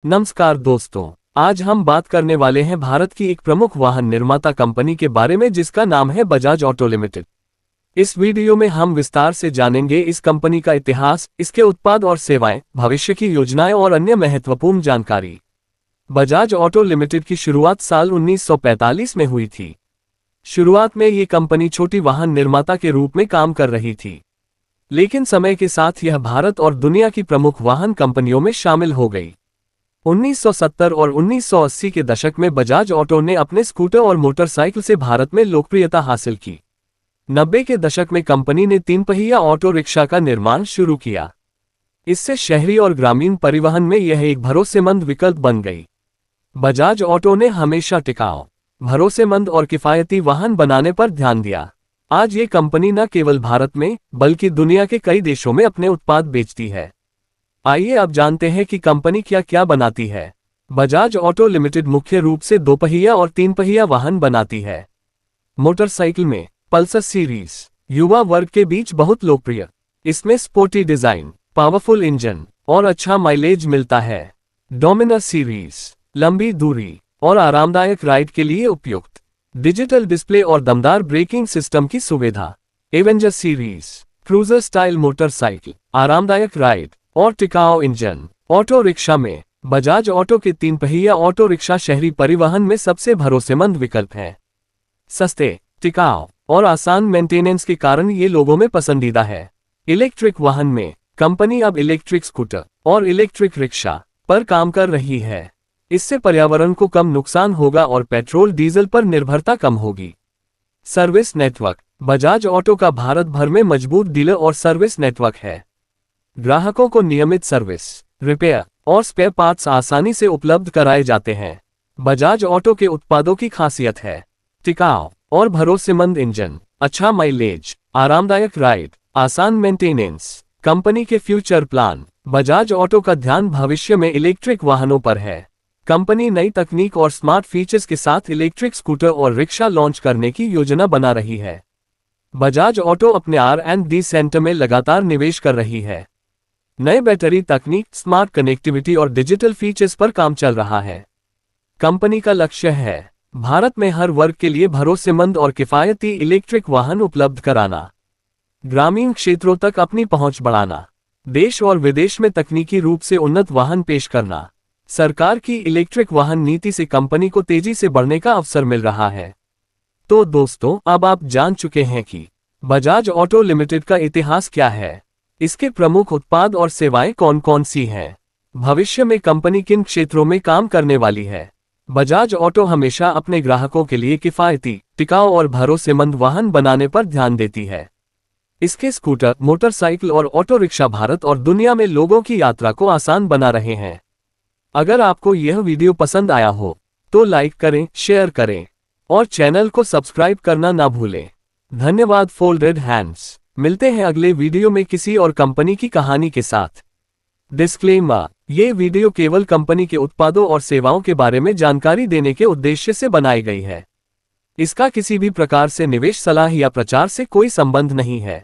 नमस्कार दोस्तों, आज हम बात करने वाले हैं भारत की एक प्रमुख वाहन निर्माता कंपनी के बारे में जिसका नाम है बजाज ऑटो लिमिटेड। इस वीडियो में हम विस्तार से जानेंगे इस कंपनी का इतिहास, इसके उत्पाद और सेवाएं, भविष्य की योजनाएं और अन्य महत्वपूर्ण जानकारी। बजाज ऑटो लिमिटेड की शुरुआत साल 1945 में हुई थी। शुरुआत में ये कंपनी छोटी वाहन निर्माता के रूप में काम कर रही थी, लेकिन समय के साथ यह भारत और दुनिया की प्रमुख वाहन कंपनियों में शामिल हो गई। 1970 और 1980 के दशक में बजाज ऑटो ने अपने स्कूटर और मोटरसाइकिल से भारत में लोकप्रियता हासिल की। 90 के दशक में कंपनी ने 3 पहिया ऑटो रिक्शा का निर्माण शुरू किया। इससे शहरी और ग्रामीण परिवहन में यह एक भरोसेमंद विकल्प बन गई। बजाज ऑटो ने हमेशा टिकाऊ, भरोसेमंद और किफायती वाहन बनाने पर ध्यान दिया। आज ये कंपनी न केवल भारत में बल्कि दुनिया के कई देशों में अपने उत्पाद बेचती है। आइए अब जानते हैं कि कंपनी क्या क्या बनाती है। बजाज ऑटो लिमिटेड मुख्य रूप से 2 पहिया और 3 पहिया वाहन बनाती है। मोटरसाइकिल में पल्सर सीरीज युवा वर्ग के बीच बहुत लोकप्रिय। इसमें स्पोर्टी डिजाइन, पावरफुल इंजन और अच्छा माइलेज मिलता है। डोमिनर सीरीज लंबी दूरी और आरामदायक राइड के लिए उपयुक्त। डिजिटल डिस्प्ले और दमदार ब्रेकिंग सिस्टम की सुविधा। Avenger series cruiser style motorcycle, आरामदायक राइड और टिकाऊ इंजन। ऑटो रिक्शा में बजाज ऑटो के 3 पहिया ऑटो रिक्शा शहरी परिवहन में सबसे भरोसेमंद विकल्प है। सस्ते, टिकाऊ और आसान मेंटेनेंस के कारण ये लोगों में पसंदीदा है। इलेक्ट्रिक वाहन में कंपनी अब इलेक्ट्रिक स्कूटर और इलेक्ट्रिक रिक्शा पर काम कर रही है। इससे पर्यावरण को कम नुकसान होगा और पेट्रोल डीजल पर निर्भरता कम होगी। सर्विस नेटवर्क बजाज ऑटो का भारत भर में मजबूत डीलर और सर्विस नेटवर्क है। ग्राहकों को नियमित सर्विस, रिपेयर और स्पेयर पार्ट्स आसानी से उपलब्ध कराए जाते हैं। बजाज ऑटो के उत्पादों की खासियत है टिकाऊ और भरोसेमंद इंजन, अच्छा माइलेज, आरामदायक राइड, आसान मेंटेनेंस। कंपनी के फ्यूचर प्लान बजाज ऑटो का ध्यान भविष्य में इलेक्ट्रिक वाहनों पर है। कंपनी नई तकनीक और स्मार्ट फीचर्स के साथ इलेक्ट्रिक स्कूटर और रिक्शा लॉन्च करने की योजना बना रही है। बजाज ऑटो अपने R&D सेंटर में लगातार निवेश कर रही है। नए बैटरी तकनीक, स्मार्ट कनेक्टिविटी और डिजिटल फीचर्स पर काम चल रहा है। कंपनी का लक्ष्य है भारत में हर वर्ग के लिए भरोसेमंद और किफायती इलेक्ट्रिक वाहन उपलब्ध कराना, ग्रामीण क्षेत्रों तक अपनी पहुंच बढ़ाना, देश और विदेश में तकनीकी रूप से उन्नत वाहन पेश करना। सरकार की इलेक्ट्रिक वाहन नीति से कंपनी को तेजी से बढ़ने का अवसर मिल रहा है। तो दोस्तों, अब आप जान चुके हैं कि बजाज ऑटो लिमिटेड का इतिहास क्या है, इसके प्रमुख उत्पाद और सेवाएं कौन कौन सी हैं, भविष्य में कंपनी किन क्षेत्रों में काम करने वाली है। बजाज ऑटो हमेशा अपने ग्राहकों के लिए किफायती, टिकाऊ और भरोसेमंद वाहन बनाने पर ध्यान देती है। इसके स्कूटर, मोटरसाइकिल और ऑटो रिक्शा भारत और दुनिया में लोगों की यात्रा को आसान बना रहे हैं। अगर आपको यह वीडियो पसंद आया हो तो लाइक करें, शेयर करें और चैनल को सब्सक्राइब करना ना भूलें। धन्यवाद। Folded hands. मिलते हैं अगले वीडियो में किसी और कंपनी की कहानी के साथ। डिस्क्लेमर, ये वीडियो केवल कंपनी के उत्पादों और सेवाओं के बारे में जानकारी देने के उद्देश्य से बनाई गई है। इसका किसी भी प्रकार से निवेश सलाह या प्रचार से कोई संबंध नहीं है।